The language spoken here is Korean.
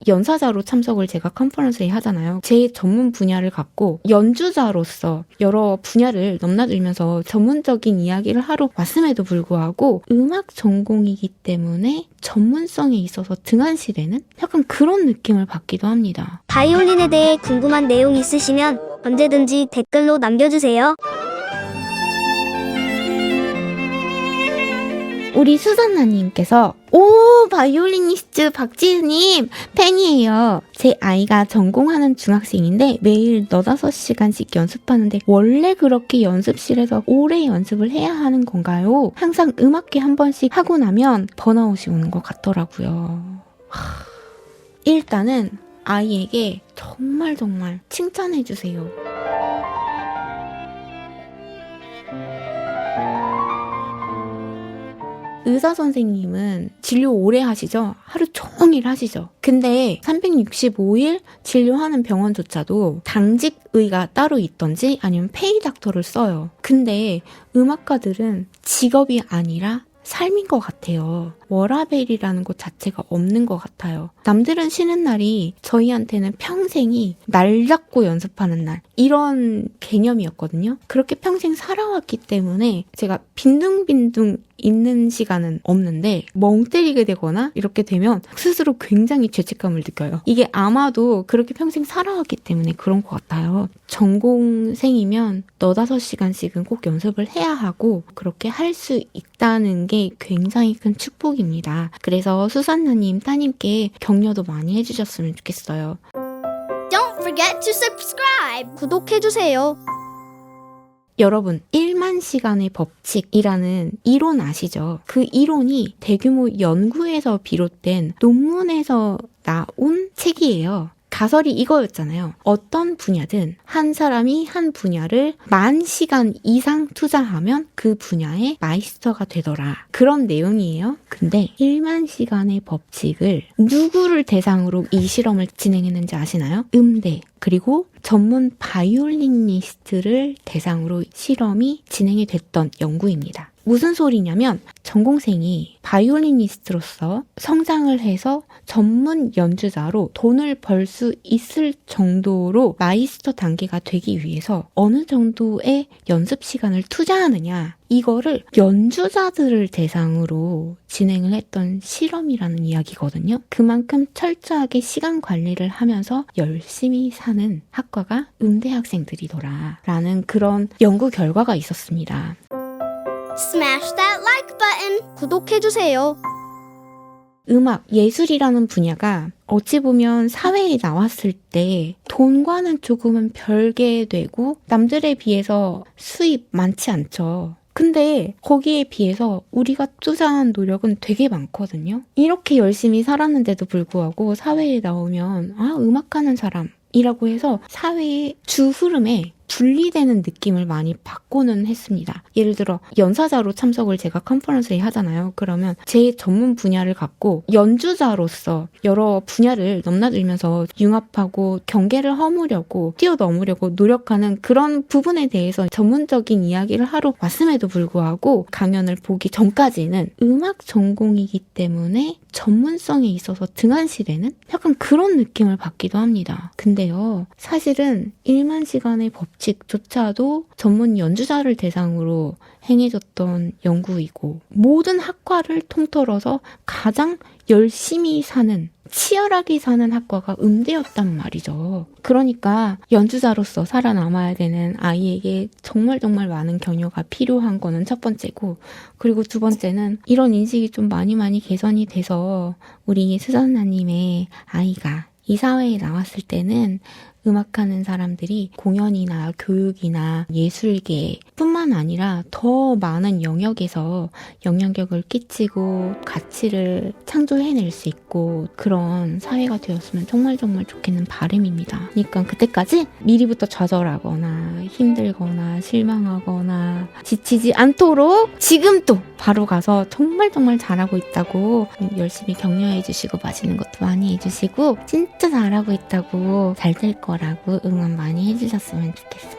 연사자로 참석을 제가 컨퍼런스에 하잖아요. 제 전문 분야를 갖고 연주자로서 여러 분야를 넘나들면서 전문적인 이야기를 하러 왔음에도 불구하고 음악 전공이기 때문에 전문성에 있어서 등한시되는 약간 그런 느낌을 받기도 합니다. 바이올린에 대해 궁금한 내용 있으시면 언제든지 댓글로 남겨주세요. 우리 수산나님께서 오 바이올리니스트 박지은님 팬이에요. 제 아이가 전공하는 중학생인데 매일 4-5시간씩 연습하는데 원래 그렇게 연습실에서 오래 연습을 해야 하는 건가요? 항상 음악회 한 번씩 하고 나면 번아웃이 오는 것 같더라고요. 일단은 아이에게 정말 칭찬해주세요. 의사 선생님은 진료 오래 하시죠? 하루 종일 하시죠? 근데 365일 진료하는 병원조차도 당직의가 따로 있던지 아니면 페이 닥터를 써요. 근데 음악가들은 직업이 아니라 삶인 것 같아요. 워라벨이라는 것 자체가 없는 것 같아요. 남들은 쉬는 날이 저희한테는 평생이 날 잡고 연습하는 날 이런 개념이었거든요. 그렇게 평생 살아왔기 때문에 제가 빈둥빈둥 있는 시간은 없는데 멍 때리게 되거나 이렇게 되면 스스로 굉장히 죄책감을 느껴요. 이게 아마도 그렇게 평생 살아왔기 때문에 그런 것 같아요. 전공생이면 4-5시간씩은 꼭 연습을 해야 하고 그렇게 할 수 있다는 게 굉장히 큰 축복입니다. 그래서 수산나님 따님께 격려도 많이 해주셨으면 좋겠어요. Don't forget to subscribe. 구독해주세요. 여러분 1만 시간의 법칙이라는 이론 아시죠? 그 이론이 대규모 연구에서 비롯된 논문에서 나온 책이에요. 가설이 이거였잖아요. 어떤 분야든 한 사람이 한 분야를 10,000시간 이상 투자하면 그 분야의 마이스터가 되더라. 그런 내용이에요. 근데 1만 시간의 법칙을 누구를 대상으로 이 실험을 진행했는지 아시나요? 음대 그리고 전문 바이올리니스트를 대상으로 실험이 진행이 됐던 연구입니다. 무슨 소리냐면 전공생이 바이올리니스트로서 성장을 해서 전문 연주자로 돈을 벌 수 있을 정도로 마이스터 단계가 되기 위해서 어느 정도의 연습 시간을 투자하느냐 이거를 연주자들을 대상으로 진행을 했던 실험이라는 이야기거든요. 그만큼 철저하게 시간 관리를 하면서 열심히 사는 학과가 음대 학생들이더라 라는 그런 연구 결과가 있었습니다. Smash that like button. 구독해주세요. 음악, 예술이라는 분야가 어찌 보면 사회에 나왔을 때 돈과는 조금은 별개되고 남들에 비해서 수입 많지 않죠. 근데 거기에 비해서 우리가 투자한 노력은 되게 많거든요. 이렇게 열심히 살았는데도 불구하고 사회에 나오면 음악하는 사람이라고 해서 사회의 주 흐름에 분리되는 느낌을 많이 받고는 했습니다. 예를 들어 연사자로 참석을 제가 컨퍼런스에 하잖아요. 그러면 제 전문 분야를 갖고 연주자로서 여러 분야를 넘나들면서 융합하고 경계를 허무려고 뛰어넘으려고 노력하는 그런 부분에 대해서 전문적인 이야기를 하러 왔음에도 불구하고 강연을 보기 전까지는 음악 전공이기 때문에 전문성에 있어서 등한시되는 약간 그런 느낌을 받기도 합니다. 근데요, 사실은 1만 시간의 법칙조차도 전문 연주자를 대상으로 행해졌던 연구이고 모든 학과를 통틀어서 가장 열심히 사는 치열하게 사는 학과가 음대였단 말이죠. 그러니까 연주자로서 살아남아야 되는 아이에게 정말 많은 격려가 필요한 거는 첫 번째고, 그리고 두 번째는 이런 인식이 좀 많이 개선이 돼서 우리 수산나님의 아이가 이 사회에 나왔을 때는 음악하는 사람들이 공연이나 교육이나 예술계 뿐만 아니라 더 많은 영역에서 영향력을 끼치고 가치를 창조해낼 수 있고 그런 사회가 되었으면 정말 좋겠는 바람입니다. 그러니까 그때까지 미리부터 좌절하거나 힘들거나 실망하거나 지치지 않도록 지금 또 바로 가서 정말 잘하고 있다고 열심히 격려해 주시고 맛있는 것도 많이 해주시고 진짜 잘하고 있다고 잘 될 거라고 응원 많이 해주셨으면 좋겠습니다.